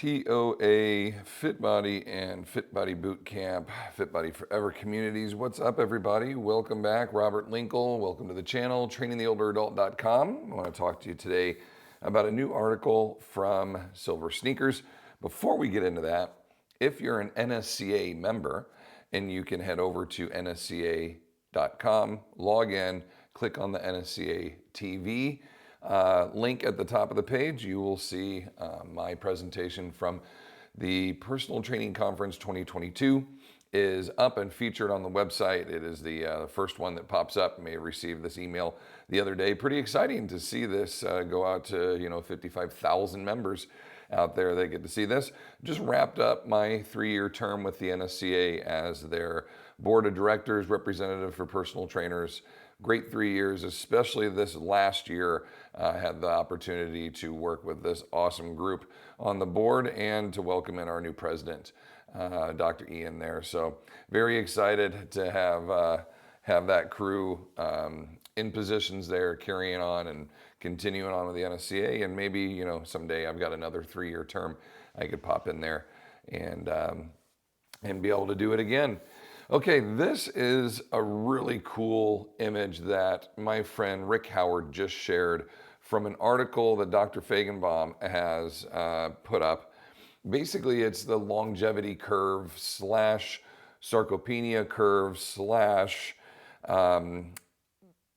TOA Fit Body and Fit Body Boot Camp, Fit Body Forever communities. What's up, everybody? Welcome back. Robert Linkul. Welcome to the channel, trainingtheolderadult.com. I want to talk to you today about a new article from Silver Sneakers. Before we get into that, if you're an NSCA member, and you can head over to nsca.com, log in, click on the NSCA TV. Link at the top of the page, you will see my presentation from the Personal Training Conference 2022 is up and featured on the website. It is the first one that pops up. You may have received this email the other day. Pretty exciting to see this go out to 55,000 members out there that get to see this. Just wrapped up my 3-year term with the NSCA as their board of directors representative for personal trainers. Great 3 years, especially this last year. Had the opportunity to work with this awesome group on the board and to welcome in our new president, Dr. Ian there. So very excited to have that crew in positions there, carrying on and continuing on with the NSCA. And maybe someday I've got another 3-year term, I could pop in there and be able to do it again. Okay, this is a really cool image that my friend Rick Howard just shared from an article that Dr. Feigenbaum has put up. Basically, it's the longevity curve / sarcopenia curve /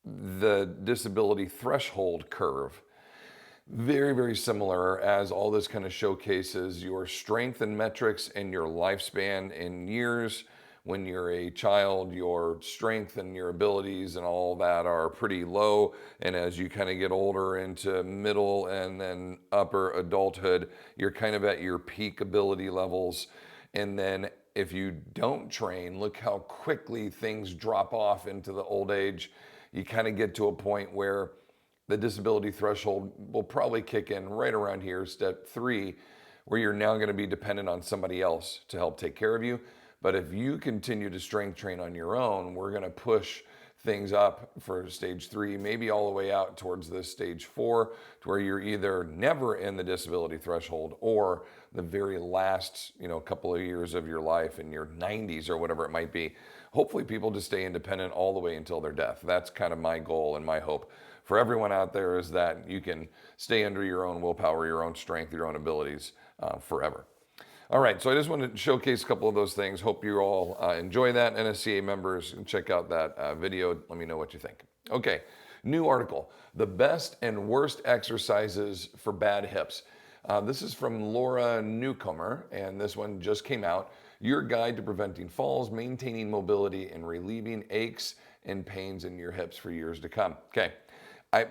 the disability threshold curve. Very, very similar, as all this kind of showcases your strength and metrics and your lifespan in years. When you're a child, your strength and your abilities and all that are pretty low. And as you kind of get older into middle and then upper adulthood, you're kind of at your peak ability levels. And then if you don't train, look how quickly things drop off into the old age. You kind of get to a point where the disability threshold will probably kick in right around here, step 3, where you're now going to be dependent on somebody else to help take care of you. But if you continue to strength train on your own, we're going to push things up for stage 3, maybe all the way out towards this stage 4, to where you're either never in the disability threshold or the very last, couple of years of your life in your 90s or whatever it might be. Hopefully people just stay independent all the way until their death. That's kind of my goal and my hope for everyone out there, is that you can stay under your own willpower, your own strength, your own abilities forever. All right, so I just wanted to showcase a couple of those things. Hope you all enjoy that. NSCA members, and check out that video. Let me know what you think. Okay, new article, the best and worst exercises for bad hips. This is from Laura Newcomer, and this one just came out. Your guide to preventing falls, maintaining mobility, and relieving aches and pains in your hips for years to come. Okay,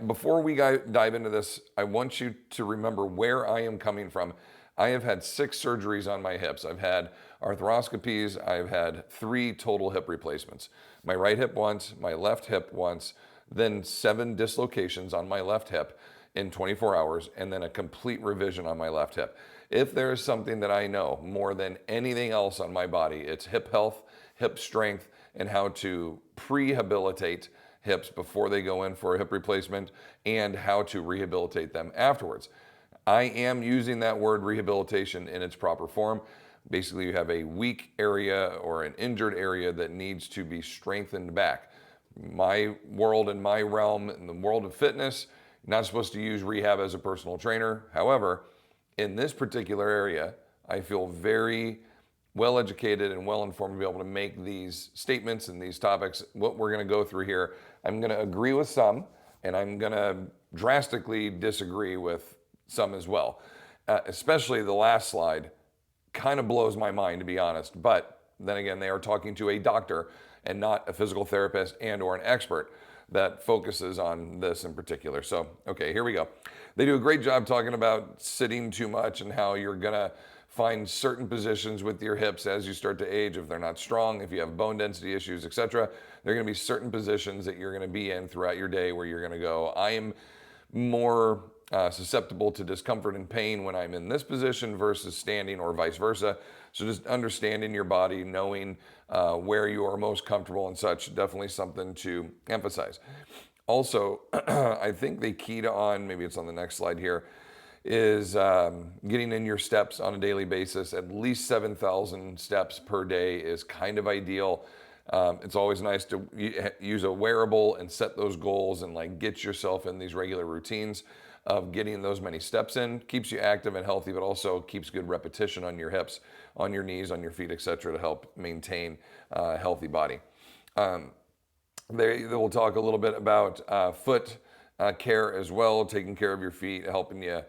before we dive into this, I want you to remember where I am coming from. I have had 6 surgeries on my hips. I've had arthroscopies. I've had 3 total hip replacements. My right hip once, my left hip once, then 7 dislocations on my left hip in 24 hours, and then a complete revision on my left hip. If there is something that I know more than anything else on my body, it's hip health, hip strength, and how to prehabilitate hips before they go in for a hip replacement, and how to rehabilitate them afterwards. I am using that word rehabilitation in its proper form. Basically, you have a weak area or an injured area that needs to be strengthened back. My world and my realm, in the world of fitness, you're not supposed to use rehab as a personal trainer. However, in this particular area, I feel very well educated and well informed to be able to make these statements and these topics. What we're going to go through here, I'm going to agree with some, and I'm going to drastically disagree with some as well. Especially the last slide kind of blows my mind, to be honest. But then again, they are talking to a doctor and not a physical therapist and or an expert that focuses on this in particular. So, okay, here we go. They do a great job talking about sitting too much and how you're gonna find certain positions with your hips as you start to age. If they're not strong, if you have bone density issues, etc., there are gonna be certain positions that you're gonna be in throughout your day where you're gonna go, I am more susceptible to discomfort and pain when I'm in this position versus standing, or vice versa. So just understanding your body, knowing where you are most comfortable and such, definitely something to emphasize. Also, I think they keyed on, maybe it's on the next slide here, is getting in your steps on a daily basis. At least 7,000 steps per day is kind of ideal. It's always nice to use a wearable and set those goals and like get yourself in these regular routines of getting those many steps in. Keeps you active and healthy, but also keeps good repetition on your hips, on your knees, on your feet, etc., to help maintain a healthy body. They will talk a little bit about foot care as well, taking care of your feet, helping you.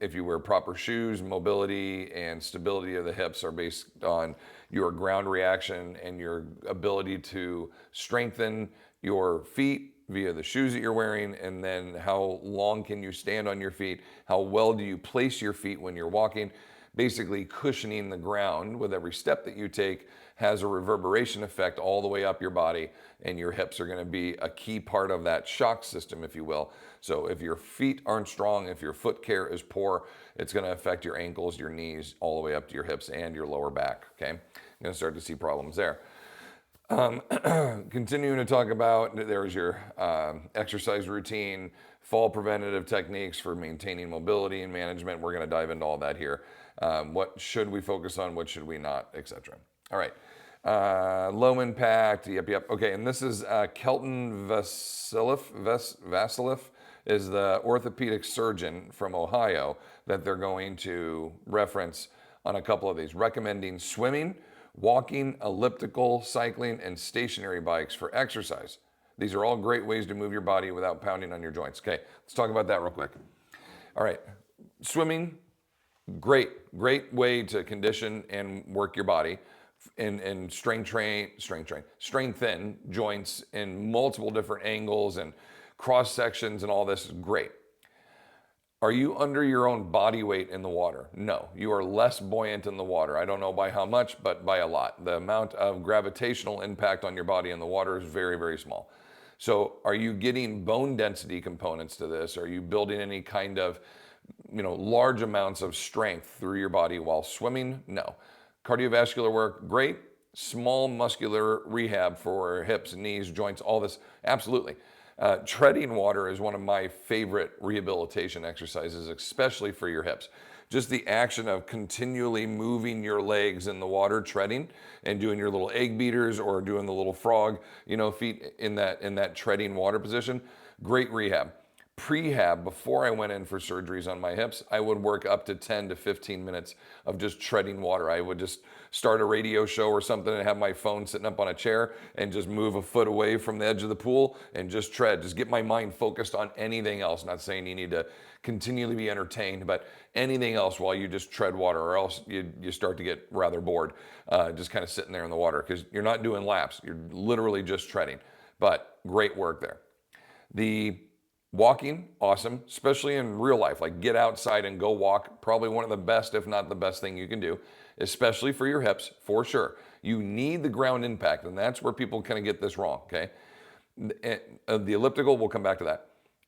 If you wear proper shoes, mobility and stability of the hips are based on your ground reaction and your ability to strengthen your feet via the shoes that you're wearing, and then how long can you stand on your feet, how well do you place your feet when you're walking. Basically cushioning the ground with every step that you take has a reverberation effect all the way up your body, and your hips are going to be a key part of that shock system, if you will. So if your feet aren't strong, if your foot care is poor, it's going to affect your ankles, your knees, all the way up to your hips and your lower back, okay? You're going to start to see problems there. Continuing to talk about, there's your exercise routine, fall preventative techniques for maintaining mobility and management. We're going to dive into all that here. What should we focus on? What should we not, etc. All right. Low impact. Yep. Okay. And this is Kelton Vasilif is the orthopedic surgeon from Ohio that they're going to reference on a couple of these, recommending swimming, walking, elliptical, cycling, and stationary bikes for exercise. These are all great ways to move your body without pounding on your joints. Okay, let's talk about that real quick. All right, swimming, great way to condition and work your body and strengthen joints in multiple different angles and cross sections and all this is great. Are you under your own body weight in the water? No, you are less buoyant in the water. I don't know by how much, but by a lot. The amount of gravitational impact on your body in the water is very, very small. So are you getting bone density components to this? Are you building any kind of, large amounts of strength through your body while swimming? No. Cardiovascular work, great. Small muscular rehab for hips, knees, joints, all this, absolutely. Treading water is one of my favorite rehabilitation exercises, especially for your hips. Just the action of continually moving your legs in the water, treading, and doing your little egg beaters or doing the little frog, feet in that treading water position. Great rehab. Prehab, before I went in for surgeries on my hips, I would work up to 10 to 15 minutes of just treading water. I would just start a radio show or something and have my phone sitting up on a chair and just move a foot away from the edge of the pool and just tread. Just get my mind focused on anything else. Not saying you need to continually be entertained, but anything else while you just tread water, or else you start to get rather bored just kind of sitting there in the water, because you're not doing laps. You're literally just treading. But great work there. The walking, awesome, especially in real life. Like, get outside and go walk. Probably one of the best, if not the best thing you can do, especially for your hips, for sure. You need the ground impact, and that's where people kind of get this wrong, okay? The elliptical, we'll come back to that.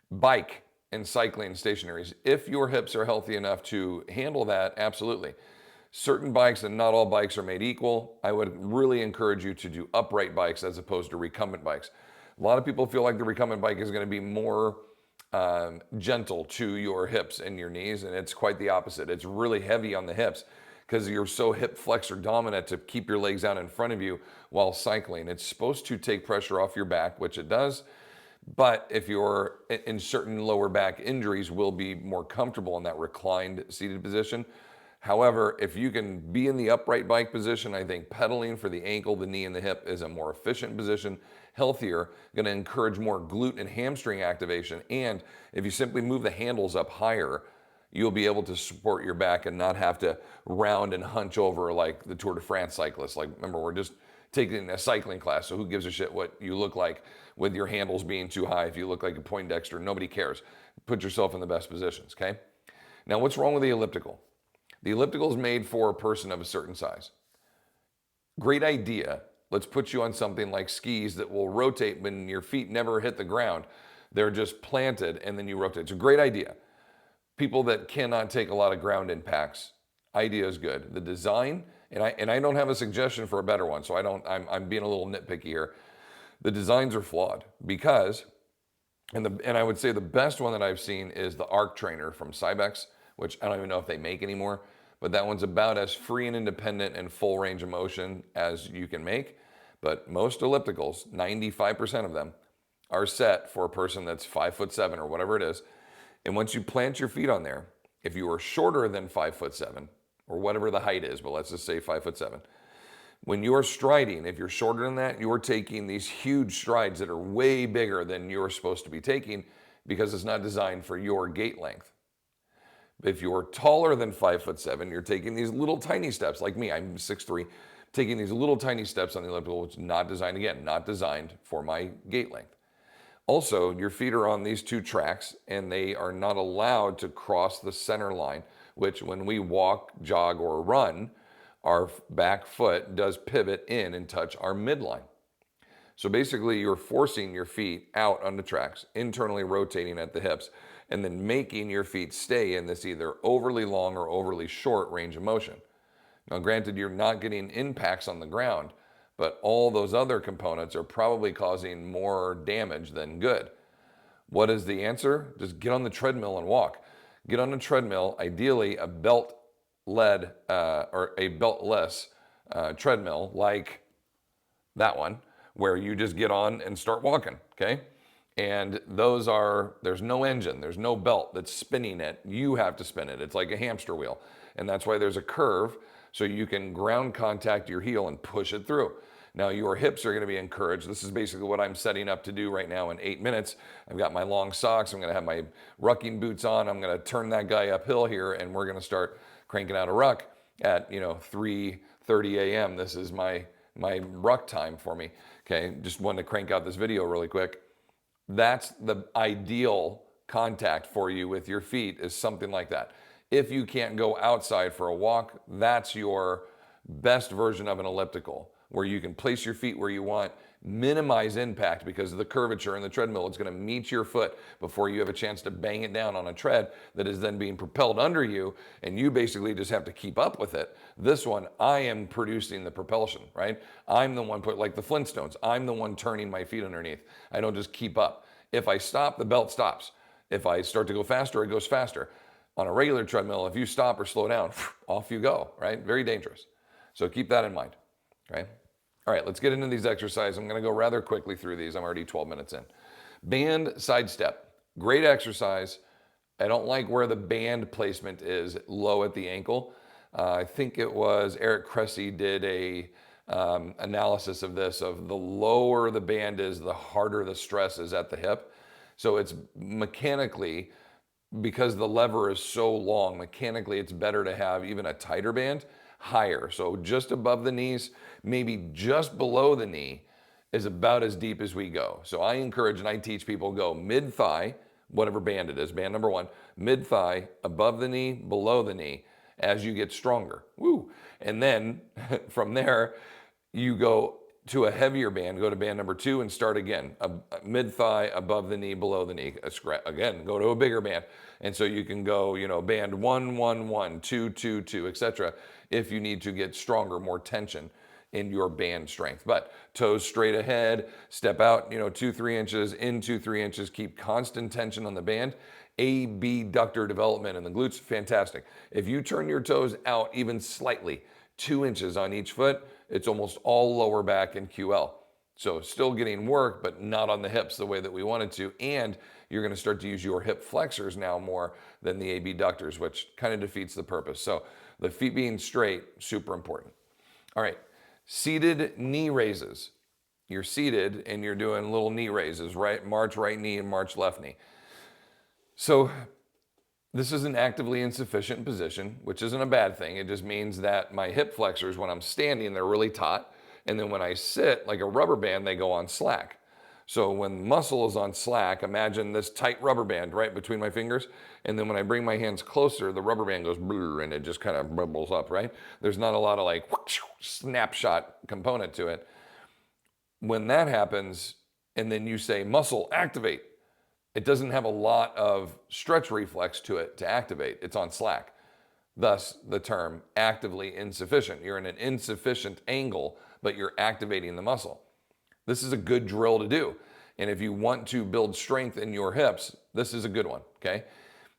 Bike and cycling stationaries. If your hips are healthy enough to handle that, absolutely. Certain bikes, and not all bikes are made equal. I would really encourage you to do upright bikes as opposed to recumbent bikes. A lot of people feel like the recumbent bike is going to be more gentle to your hips and your knees, and it's quite the opposite. It's really heavy on the hips because you're so hip flexor dominant to keep your legs out in front of you while cycling. It's supposed to take pressure off your back, which it does, but if you're in certain lower back injuries, will be more comfortable in that reclined seated position. However, if you can be in the upright bike position, I think pedaling for the ankle, the knee, and the hip is a more efficient position, healthier, going to encourage more glute and hamstring activation. And if you simply move the handles up higher, you'll be able to support your back and not have to round and hunch over like the Tour de France cyclists. Like, remember, we're just taking a cycling class, so who gives a shit what you look like with your handles being too high? If you look like a Poindexter, nobody cares. Put yourself in the best positions, okay? Now, what's wrong with the elliptical? The elliptical is made for a person of a certain size. Great idea. Let's put you on something like skis that will rotate when your feet never hit the ground. They're just planted and then you rotate. It's a great idea. People that cannot take a lot of ground impacts, idea is good. The design, and I don't have a suggestion for a better one, so I'm being a little nitpicky here. The designs are flawed because, and I would say the best one that I've seen is the Arc Trainer from Cybex. which I don't even know if they make anymore, but that one's about as free and independent and full range of motion as you can make. But most ellipticals, 95% of them, are set for a person that's 5'7" or whatever it is. And once you plant your feet on there, if you are shorter than 5'7" or whatever the height is, but let's just say 5'7", when you are striding, if you're shorter than that, you're taking these huge strides that are way bigger than you're supposed to be taking because it's not designed for your gait length. If you're taller than 5'7", you're taking these little tiny steps, like me, I'm 6'3", taking these little tiny steps on the elliptical, which is not designed, again, not designed for my gait length. Also, your feet are on these two tracks and they are not allowed to cross the center line, which when we walk, jog, or run, our back foot does pivot in and touch our midline. So basically you're forcing your feet out on the tracks, internally rotating at the hips, and then making your feet stay in this either overly long or overly short range of motion. Now granted, you're not getting impacts on the ground, but all those other components are probably causing more damage than good. What is the answer? Just get on the treadmill and walk. Get on a treadmill, ideally a belt-led or a beltless treadmill like that one, where you just get on and start walking, okay? And there's no engine, there's no belt that's spinning it. You have to spin it. It's like a hamster wheel. And that's why there's a curve, so you can ground contact your heel and push it through. Now your hips are gonna be encouraged. This is basically what I'm setting up to do right now in 8 minutes. I've got my long socks, I'm gonna have my rucking boots on, I'm gonna turn that guy uphill here, and we're gonna start cranking out a ruck at 3:30 a.m. This is my ruck time for me. Okay, just wanted to crank out this video really quick. That's the ideal contact for you with your feet, is something like that. If you can't go outside for a walk, that's your best version of an elliptical, where you can place your feet where you want, minimize impact because of the curvature in the treadmill. It's going to meet your foot before you have a chance to bang it down on a tread that is then being propelled under you, and you basically just have to keep up with it. This one, I am producing the propulsion, right? I'm the one like the Flintstones. I'm the one turning my feet underneath. I don't just keep up. If I stop, the belt stops. If I start to go faster, it goes faster. On a regular treadmill, if you stop or slow down, off you go, right? Very dangerous. So keep that in mind, okay? All right, let's get into these exercises. I'm gonna go rather quickly through these. I'm already 12 minutes in. Band side step, great exercise. I don't like where the band placement is low at the ankle. I think it was Eric Cressy did a analysis of this, of the lower the band is, the harder the stress is at the hip. So it's mechanically, because the lever is so long, mechanically it's better to have even a tighter band, higher. So just above the knees, maybe just below the knee is about as deep as we go. So I encourage and I teach people go mid-thigh, whatever band it is, band number one, mid-thigh, above the knee, below the knee, as you get stronger. Woo! And then from there, you go to a heavier band, go to band number two and start again. Mid-thigh, above the knee, below the knee. Again, go to a bigger band. And so you can go, band 1, 1, 1, 2, 2, 2, etc. if you need to get stronger, more tension in your band strength. But toes straight ahead, step out, 2-3 inches, in 2-3 inches, keep constant tension on the band. Abductor development in the glutes, fantastic. If you turn your toes out even slightly, 2 inches on each foot, it's almost all lower back and QL. So still getting work, but not on the hips the way that we wanted to. And you're gonna start to use your hip flexors now more than the abductors, which kind of defeats the purpose. So the feet being straight, super important. All right, seated knee raises. You're seated and you're doing little knee raises, right? March right knee and march left knee. So this is an actively insufficient position, which isn't a bad thing. It just means that my hip flexors, when I'm standing, they're really taut. And then when I sit, like a rubber band, they go on slack. So when muscle is on slack, imagine this tight rubber band right between my fingers. And then when I bring my hands closer, the rubber band goes blur and it just kind of bubbles up, right? There's not a lot of like snapshot component to it. When that happens, and then you say muscle activate, it doesn't have a lot of stretch reflex to it to activate. It's on slack. Thus the term actively insufficient. You're in an insufficient angle, but you're activating the muscle. This is a good drill to do. And if you want to build strength in your hips, this is a good one, okay?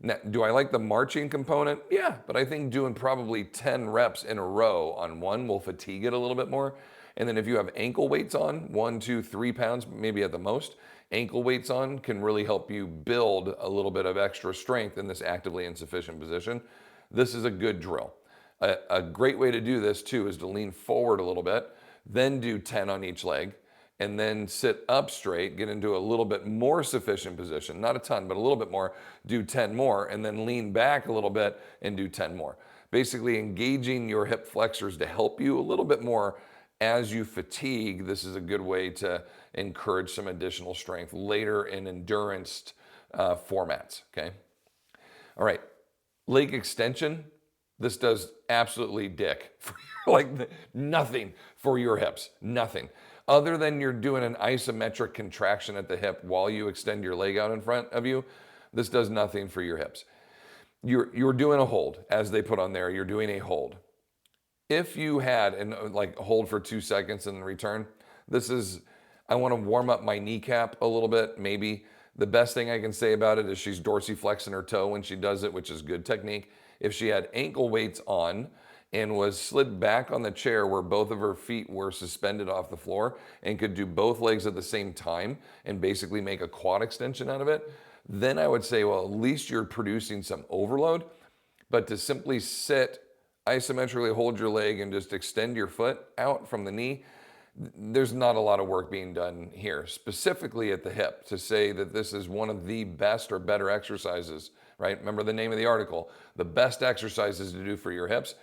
Now, do I like the marching component? Yeah, but I think doing probably 10 reps in a row on one will fatigue it a little bit more. And then if you have ankle weights on, 1, 2, 3 pounds, maybe at the most, ankle weights on can really help you build a little bit of extra strength in this actively insufficient position. This is a good drill. A great way to do this too is to lean forward a little bit, then do 10 on each leg, and then sit up straight, get into a little bit more sufficient position, not a ton, but a little bit more, do 10 more, and then lean back a little bit and do 10 more. Basically engaging your hip flexors to help you a little bit more as you fatigue. This is a good way to encourage some additional strength later in endurance formats, okay? All right, leg extension. This does absolutely dick for like nothing for your hips, nothing. Other than you're doing an isometric contraction at the hip while you extend your leg out in front of you, this does nothing for your hips. You're doing a hold, as they put on there, you're doing a hold. If you had, and like hold for 2 seconds and then return, this is, I want to warm up my kneecap a little bit, maybe. The best thing I can say about it is she's dorsiflexing her toe when she does it, which is good technique. If she had ankle weights on and was slid back on the chair where both of her feet were suspended off the floor and could do both legs at the same time and basically make a quad extension out of it, then I would say, well, at least you're producing some overload. But to simply sit, isometrically hold your leg and just extend your foot out from the knee, there's not a lot of work being done here, specifically at the hip, to say that this is one of the best or better exercises, right? Remember the name of the article, the best exercises to do for your hips.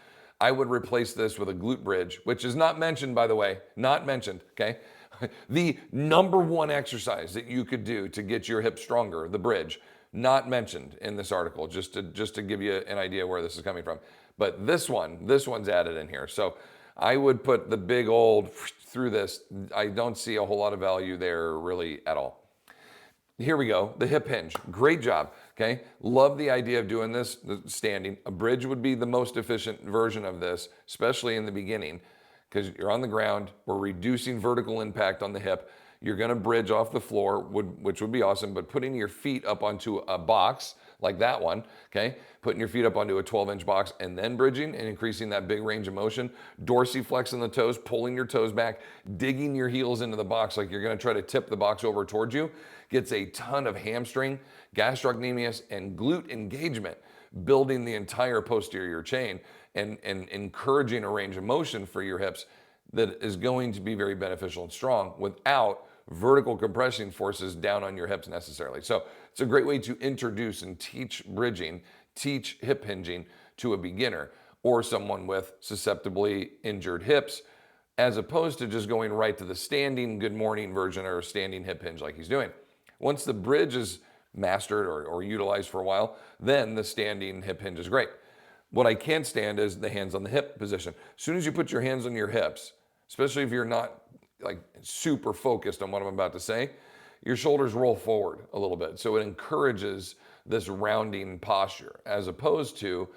I would replace this with a glute bridge, which is not mentioned, by the way, not mentioned, okay? The number one exercise that you could do to get your hips stronger, the bridge, not mentioned in this article, just to give you an idea where this is coming from. But this one's added in here. So I would put the big old through this. I don't see a whole lot of value there really at all. Here we go, the hip hinge. Great job, okay? Love the idea of doing this standing. A bridge would be the most efficient version of this, especially in the beginning, because you're on the ground, we're reducing vertical impact on the hip. You're gonna bridge off the floor, which would be awesome, but putting your feet up onto a box like that one, okay? Putting your feet up onto a 12-inch box and then bridging and increasing that big range of motion, dorsiflexing the toes, pulling your toes back, digging your heels into the box like you're gonna try to tip the box over towards you, gets a ton of hamstring, gastrocnemius, and glute engagement, building the entire posterior chain and encouraging a range of motion for your hips that is going to be very beneficial and strong without vertical compressing forces down on your hips necessarily. So it's a great way to introduce and teach bridging, teach hip hinging to a beginner or someone with susceptibly injured hips, as opposed to just going right to the standing good morning version or standing hip hinge like he's doing. Once the bridge is mastered or utilized for a while, then the standing hip hinge is great. What I can't stand is the hands on the hip position. As soon as you put your hands on your hips, especially if you're not like super focused on what I'm about to say, your shoulders roll forward a little bit. So it encourages this rounding posture as opposed to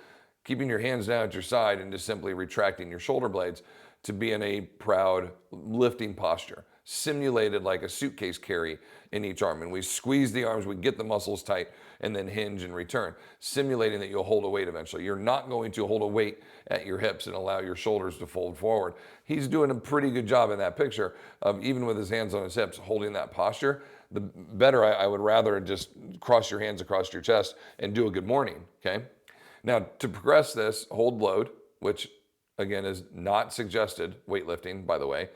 keeping your hands down at your side and just simply retracting your shoulder blades to be in a proud lifting posture, simulated like a suitcase carry in each arm. And we squeeze the arms, we get the muscles tight, and then hinge and return, simulating that you'll hold a weight eventually. You're not going to hold a weight at your hips and allow your shoulders to fold forward. He's doing a pretty good job in that picture of, even with his hands on his hips, holding that posture. The better, I would rather just cross your hands across your chest and do a good morning, okay? Now, to progress this, hold load, which again is not suggested weightlifting, by the way,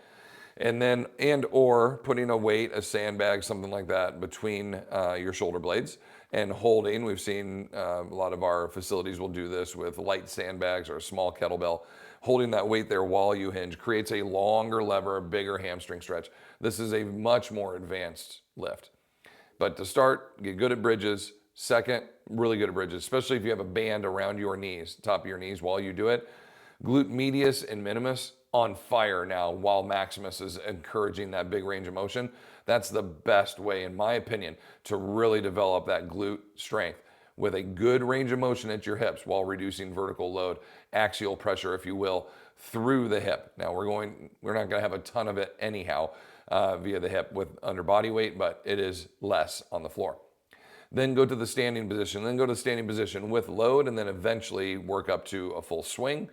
and then or putting a weight, a sandbag, something like that between your shoulder blades and holding. We've seen a lot of our facilities will do this with light sandbags or a small kettlebell. Holding that weight there while you hinge creates a longer lever, a bigger hamstring stretch. This is a much more advanced lift. But to start, get good at bridges. Second, really good at bridges, especially if you have a band around your knees, top of your knees while you do it. Glute medius and minimus on fire now while maximus is encouraging that big range of motion. That's the best way, in my opinion, to really develop that glute strength with a good range of motion at your hips while reducing vertical load, axial pressure, if you will, through the hip. Now we're not gonna have a ton of it anyhow via the hip with under body weight, but it is less on the floor. then go to the standing position, then go to the standing position with load, and then eventually work up to a full swing,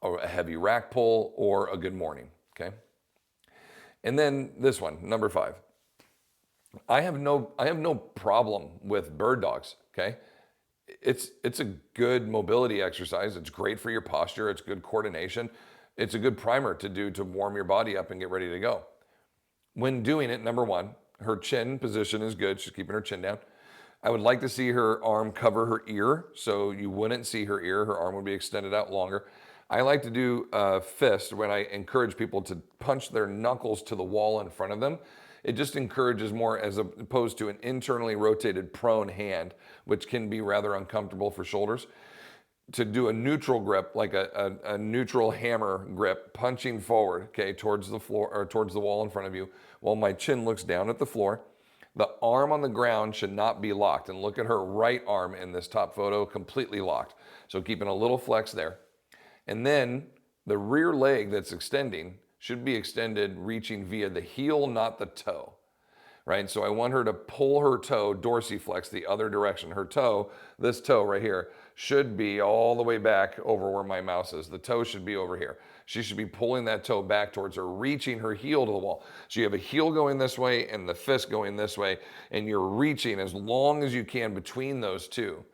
or a heavy rack pull, or a good morning, okay? And then this one, number 5. I have no problem with bird dogs, okay? It's a good mobility exercise. It's great for your posture. It's good coordination. It's a good primer to do to warm your body up and get ready to go. When doing it, number 1, her chin position is good. She's keeping her chin down. I would like to see her arm cover her ear, so you wouldn't see her ear. Her arm would be extended out longer. I like to do a fist when I encourage people to punch their knuckles to the wall in front of them. It just encourages more as opposed to an internally rotated prone hand, which can be rather uncomfortable for shoulders. To do a neutral grip, like a neutral hammer grip, punching forward, okay, towards the floor or towards the wall in front of you, while my chin looks down at the floor. The arm on the ground should not be locked. And look at her right arm in this top photo, completely locked. So keeping a little flex there. And then the rear leg that's extending should be extended reaching via the heel, not the toe, right? So I want her to pull her toe, dorsiflex, the other direction. Her toe, this toe right here, should be all the way back over where my mouse is. The toe should be over here. She should be pulling that toe back towards her, reaching her heel to the wall. So you have a heel going this way and the fist going this way, and you're reaching as long as you can between those two.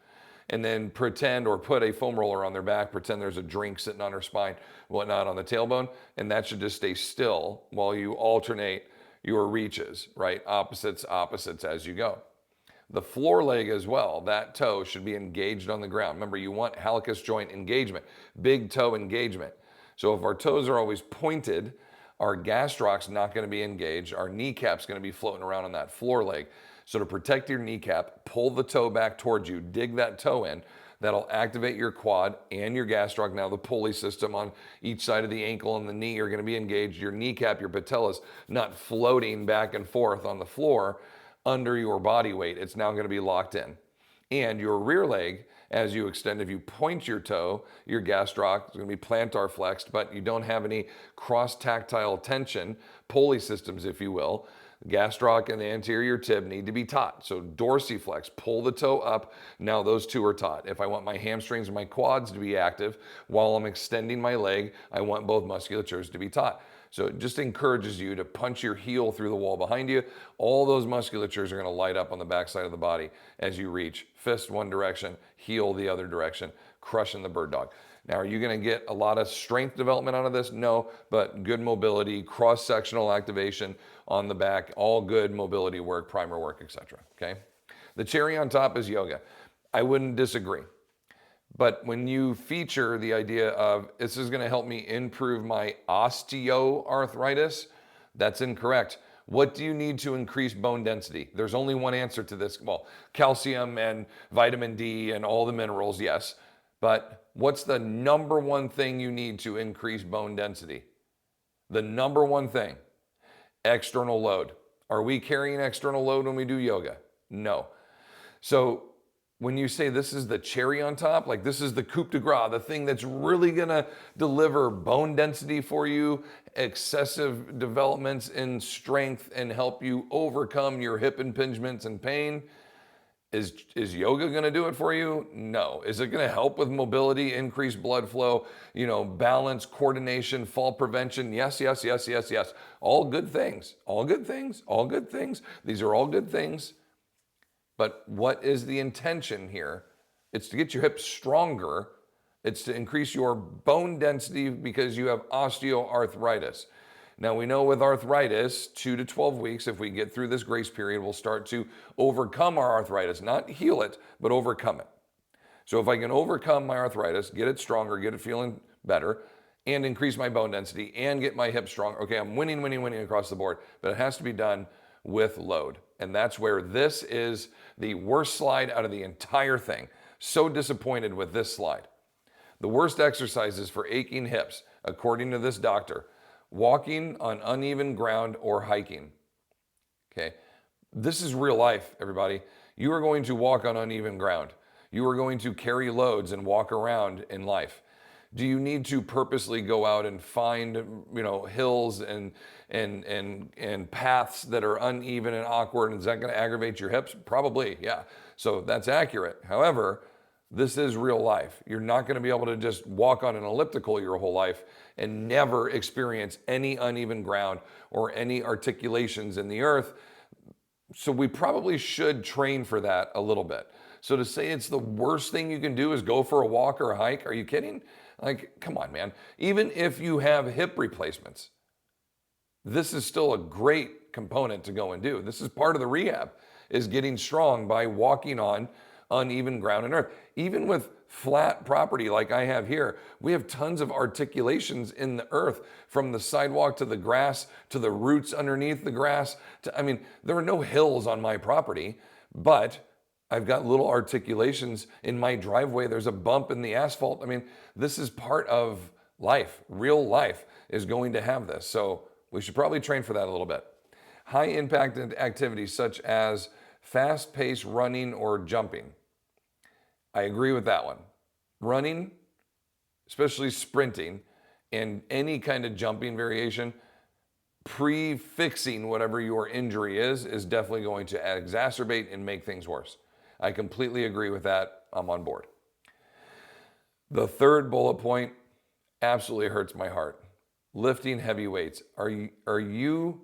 And then pretend or put a foam roller on their back, pretend there's a drink sitting on her spine, whatnot on the tailbone, and that should just stay still while you alternate your reaches, right? Opposites, opposites as you go. The floor leg as well, that toe should be engaged on the ground. Remember, you want hallucis joint engagement, big toe engagement. So if our toes are always pointed, our gastrock's not going to be engaged, our kneecap's going to be floating around on that floor leg. So to protect your kneecap, pull the toe back towards you, dig that toe in. That'll activate your quad and your gastroc. Now the pulley system on each side of the ankle and the knee are going to be engaged. Your kneecap, your patella's not floating back and forth on the floor under your body weight. It's now going to be locked in. And your rear leg, as you extend, if you point your toe, your gastroc is going to be plantar flexed, but you don't have any cross-tactile tension, pulley systems, if you will. The gastroc and the anterior tib need to be taut. So dorsiflex, pull the toe up. Now those two are taut. If I want my hamstrings and my quads to be active while I'm extending my leg, I want both musculatures to be taut. So it just encourages you to punch your heel through the wall behind you. All those musculatures are going to light up on the backside of the body as you reach. Fist one direction, heel the other direction, crushing the bird dog. Now, are you going to get a lot of strength development out of this? No, but good mobility, cross-sectional activation on the back, all good mobility work, primer work, etc. Okay? The cherry on top is yoga. I wouldn't disagree. But when you feature the idea of this is going to help me improve my osteoarthritis, that's incorrect. What do you need to increase bone density? There's only one answer to this. Well, calcium and vitamin D and all the minerals, yes. But what's the number one thing you need to increase bone density? The number one thing, external load. Are we carrying external load when we do yoga? No. So when you say this is the cherry on top, like this is the coup de grace, the thing that's really gonna deliver bone density for you, excessive developments in strength and help you overcome your hip impingements and pain, is yoga going to do it for you? No. Is it going to help with mobility, increase blood flow, balance, coordination, fall prevention? Yes, yes, yes, yes, yes. All good things. All good things. All good things. These are all good things. But what is the intention here? It's to get your hips stronger. It's to increase your bone density because you have osteoarthritis. Now we know with arthritis, 2 to 12 weeks, if we get through this grace period, we'll start to overcome our arthritis, not heal it, but overcome it. So if I can overcome my arthritis, get it stronger, get it feeling better, and increase my bone density and get my hips strong, okay, I'm winning across the board, but it has to be done with load. And that's where this is the worst slide out of the entire thing. So disappointed with this slide. The worst exercises for aching hips, according to this doctor, walking on uneven ground or hiking. Okay, this is real life, everybody. You are going to walk on uneven ground. You are going to carry loads and walk around in life. Do you need to purposely go out and find, hills and paths that are uneven and awkward? And is that going to aggravate your hips? Probably, yeah. So that's accurate. However, this is real life. You're not going to be able to just walk on an elliptical your whole life and never experience any uneven ground or any articulations in the earth. So we probably should train for that a little bit. So to say it's the worst thing you can do is go for a walk or a hike, are you kidding? Like, come on, man. Even if you have hip replacements, this is still a great component to go and do. This is part of the rehab, is getting strong by walking on uneven ground and earth. Even with flat property like I have here, we have tons of articulations in the earth, from the sidewalk to the grass to the roots underneath the grass. There are no hills on my property, but I've got little articulations in my driveway. There's a bump in the asphalt. This is part of life. Real life is going to have this. So we should probably train for that a little bit. High impact activities such as fast paced running or jumping. I agree with that one. Running, especially sprinting, and any kind of jumping variation, prefixing whatever your injury is definitely going to exacerbate and make things worse. I completely agree with that. I'm on board. The third bullet point absolutely hurts my heart. Lifting heavy weights. You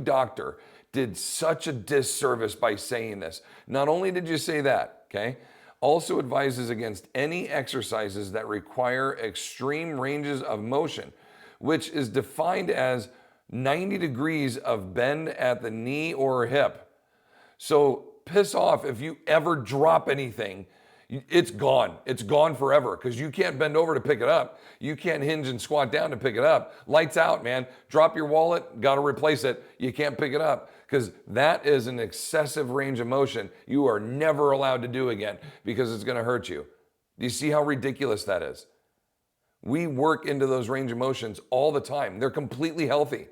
doctor did such a disservice by saying this. Not only did you say that, okay, also advises against any exercises that require extreme ranges of motion, which is defined as 90 degrees of bend at the knee or hip. So piss off if you ever drop anything. It's gone. It's gone forever, because you can't bend over to pick it up. You can't hinge and squat down to pick it up. Lights out, man. Drop your wallet, got to replace it. You can't pick it up, because that is an excessive range of motion you are never allowed to do again, because it's going to hurt you. Do you see how ridiculous that is? We work into those range of motions all the time. They're completely healthy.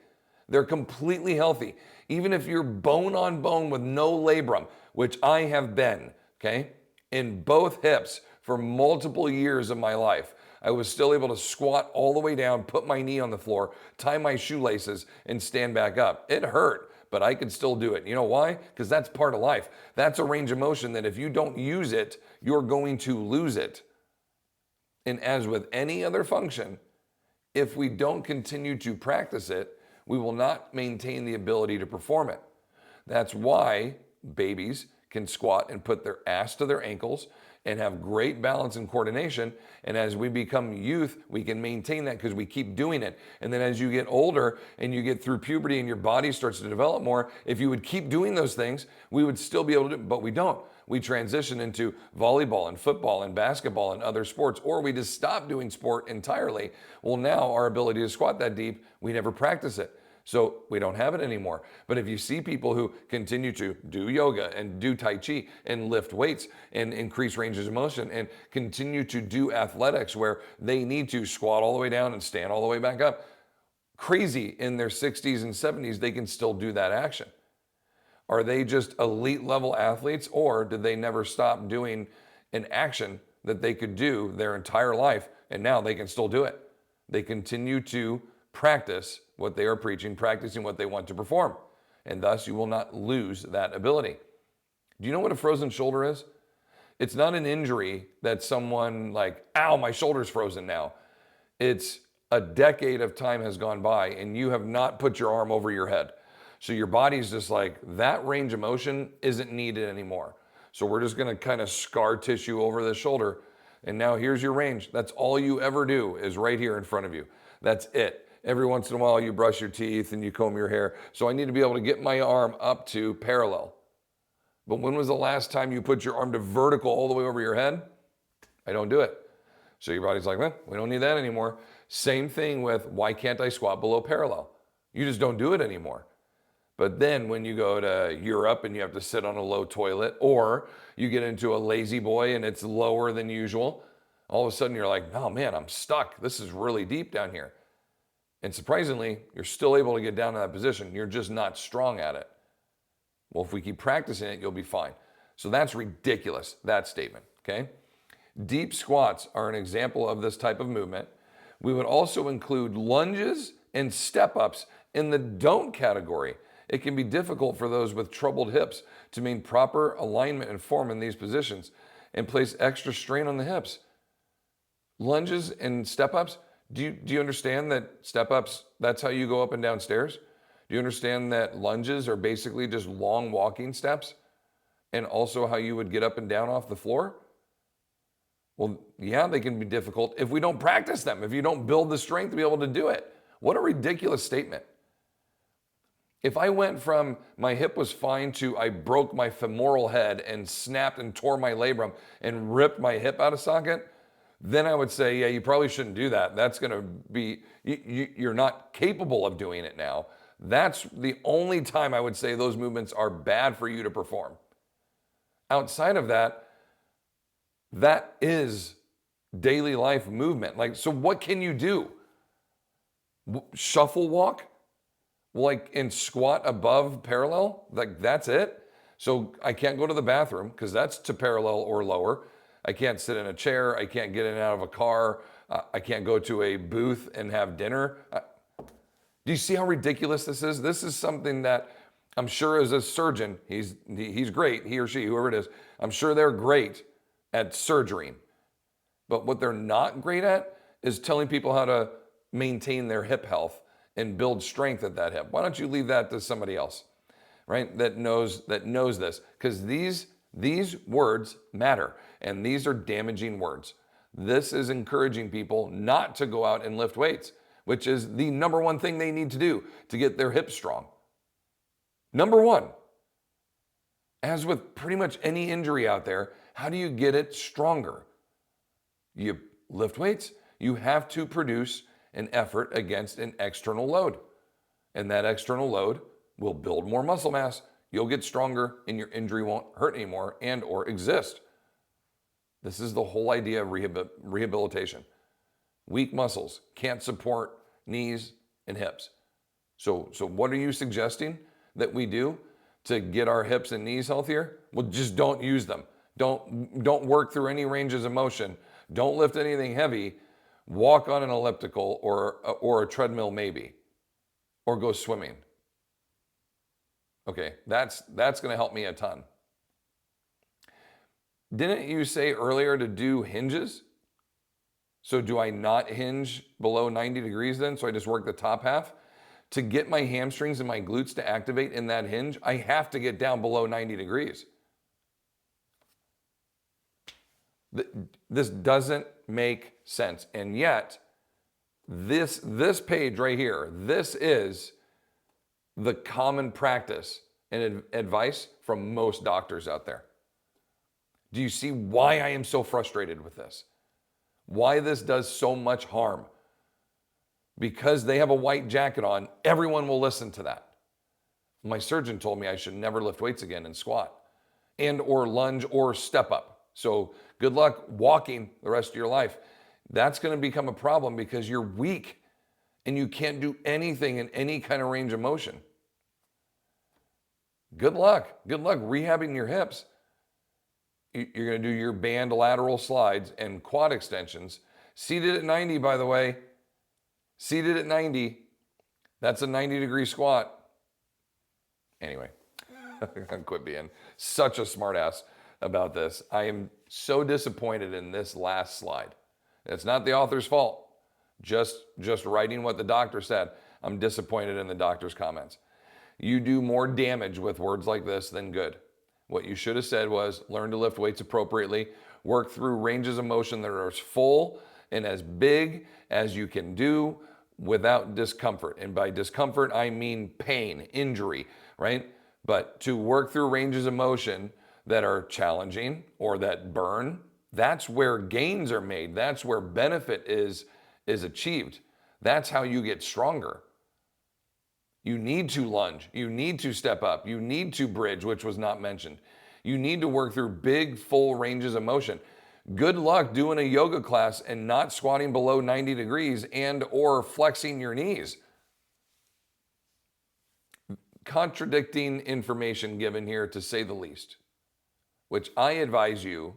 They're completely healthy. Even if you're bone on bone with no labrum, which I have been, okay, in both hips for multiple years of my life, I was still able to squat all the way down, put my knee on the floor, tie my shoelaces, and stand back up. It hurt, but I could still do it. You know why? Because that's part of life. That's a range of motion that if you don't use it, you're going to lose it. And as with any other function, if we don't continue to practice it, we will not maintain the ability to perform it. That's why babies can squat and put their ass to their ankles and have great balance and coordination. And as we become youth, we can maintain that because we keep doing it. And then as you get older and you get through puberty and your body starts to develop more, if you would keep doing those things, we would still be able to, but we don't. We transition into volleyball and football and basketball and other sports, or we just stop doing sport entirely. Well, now our ability to squat that deep, we never practice it. So we don't have it anymore. But if you see people who continue to do yoga and do Tai Chi and lift weights and increase ranges of motion and continue to do athletics where they need to squat all the way down and stand all the way back up, crazy, in their 60s and 70s, they can still do that action. Are they just elite level athletes, or did they never stop doing an action that they could do their entire life and now they can still do it? They continue to practice what they are preaching, practicing what they want to perform, and thus you will not lose that ability. Do you know what a frozen shoulder is? It's not an injury that someone like, ow, my shoulder's frozen now. It's a decade of time has gone by and you have not put your arm over your head. So your body's just like, that range of motion isn't needed anymore. So we're just gonna kind of scar tissue over the shoulder, and now here's your range. That's all you ever do, is right here in front of you. That's it. Every once in a while you brush your teeth and you comb your hair. So I need to be able to get my arm up to parallel. But when was the last time you put your arm to vertical all the way over your head? I don't do it. So your body's like, well, we don't need that anymore. Same thing with, why can't I squat below parallel? You just don't do it anymore. But then when you go to Europe and you have to sit on a low toilet, or you get into a lazy boy and it's lower than usual, all of a sudden you're like, oh man, I'm stuck. This is really deep down here. And surprisingly, you're still able to get down to that position. You're just not strong at it. Well, if we keep practicing it, you'll be fine. So that's ridiculous, that statement, okay? Deep squats are an example of this type of movement. We would also include lunges and step-ups in the don't category. it can be difficult for those with troubled hips to maintain proper alignment and form in these positions and place extra strain on the hips. Lunges and step-ups, do you understand that step-ups, that's how you go up and down stairs? Do you understand that lunges are basically just long walking steps? And also how you would get up and down off the floor? Well, yeah, they can be difficult if we don't practice them, if you don't build the strength to be able to do it. What a ridiculous statement. If I went from my hip was fine to I broke my femoral head and snapped and tore my labrum and ripped my hip out of socket, then I would say, yeah, you probably shouldn't do that. That's going to be, you're not capable of doing it now. That's the only time I would say those movements are bad for you to perform. Outside of that, that is daily life movement. Like, so what can you do? Shuffle walk? Like, and squat above parallel? Like, that's it? So I can't go to the bathroom because that's to parallel or lower. I can't sit in a chair. I can't get in and out of a car. I can't go to a booth and have dinner. Do you see how ridiculous this is? This is something that I'm sure as a surgeon, he's great, he or she, whoever it is, I'm sure they're great at surgery. But what they're not great at is telling people how to maintain their hip health and build strength at that hip. Why don't you leave that to somebody else, right? That knows this, because these words matter, and these are damaging words. This is encouraging people not to go out and lift weights, which is the number one thing they need to do to get their hips strong. Number one. As with pretty much any injury out there, how do you get it stronger? You lift weights. You have to produce an effort against an external load. And that external load will build more muscle mass. You'll get stronger and your injury won't hurt anymore and or exist. This is the whole idea of rehabilitation. Weak muscles can't support knees and hips. So what are you suggesting that we do to get our hips and knees healthier? Well, just don't use them. Don't work through any ranges of motion. Don't lift anything heavy. Walk on an elliptical or a treadmill maybe, or go swimming. Okay, that's going to help me a ton. Didn't you say earlier to do hinges? So do I not hinge below 90 degrees then? So I just work the top half? To get my hamstrings and my glutes to activate in that hinge, I have to get down below 90 degrees. This doesn't make sense. And yet, this page right here, this is the common practice and advice from most doctors out there. Do you see why I am so frustrated with this? Why this does so much harm? Because they have a white jacket on, everyone will listen to that. My surgeon told me I should never lift weights again and squat and or lunge or step up. So good luck walking the rest of your life. That's going to become a problem because you're weak and you can't do anything in any kind of range of motion. Good luck. Good luck rehabbing your hips. You're going to do your band lateral slides and quad extensions. Seated at 90, by the way. Seated at 90. That's a 90-degree squat. Anyway, I'm quit being such a smartass about this. I am so disappointed in this last slide. It's not the author's fault. Just writing what the doctor said. I'm disappointed in the doctor's comments. You do more damage with words like this than good. What you should have said was learn to lift weights appropriately, work through ranges of motion that are as full and as big as you can do without discomfort. And by discomfort, I mean pain, injury, right? But to work through ranges of motion that are challenging or that burn, that's where gains are made. That's where benefit is achieved. That's how you get stronger. You need to lunge. You need to step up. You need to bridge, which was not mentioned. You need to work through big, full ranges of motion. Good luck doing a yoga class and not squatting below 90 degrees and or flexing your knees. Contradicting information given here, to say the least, which I advise you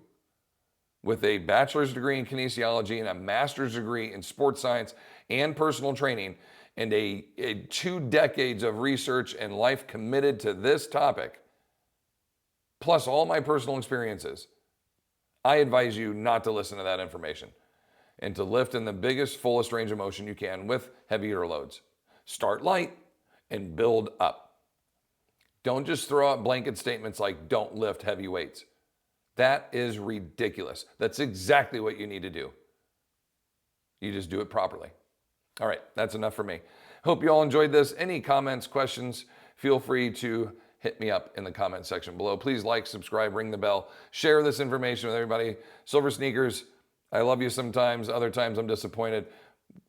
with a bachelor's degree in kinesiology and a master's degree in sports science and personal training and a 2 decades of research and life committed to this topic, plus all my personal experiences, I advise you not to listen to that information and to lift in the biggest, fullest range of motion you can with heavier loads. Start light and build up. Don't just throw out blanket statements like don't lift heavy weights. That is ridiculous. That's exactly what you need to do. You just do it properly. All right, that's enough for me. Hope you all enjoyed this. Any comments, questions, feel free to hit me up in the comment section below. Please like, subscribe, ring the bell, share this information with everybody. Silver Sneakers, I love you sometimes. Other times I'm disappointed.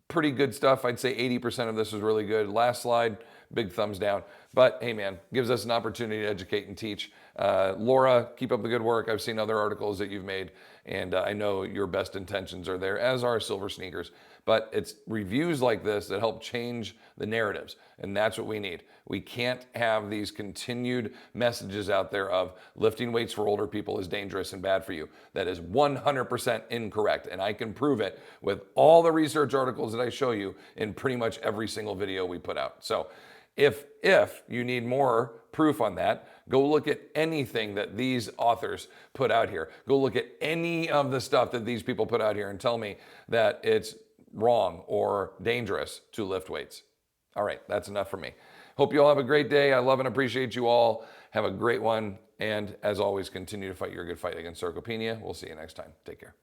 Pretty good stuff. I'd say 80% of this was really good. Last slide, big thumbs down. But hey man, gives us an opportunity to educate and teach. Laura, keep up the good work. I've seen other articles that you've made, and I know your best intentions are there, as are Silver Sneakers. But it's reviews like this that help change the narratives, and that's what we need. We can't have these continued messages out there of lifting weights for older people is dangerous and bad for you. That is 100% incorrect, and I can prove it with all the research articles that I show you in pretty much every single video we put out. So if you need more proof on that, go look at anything that these authors put out here. Go look at any of the stuff that these people put out here and tell me that it's wrong or dangerous to lift weights. All right, that's enough for me. Hope you all have a great day. I love and appreciate you all. Have a great one. And as always, continue to fight your good fight against sarcopenia. We'll see you next time. Take care.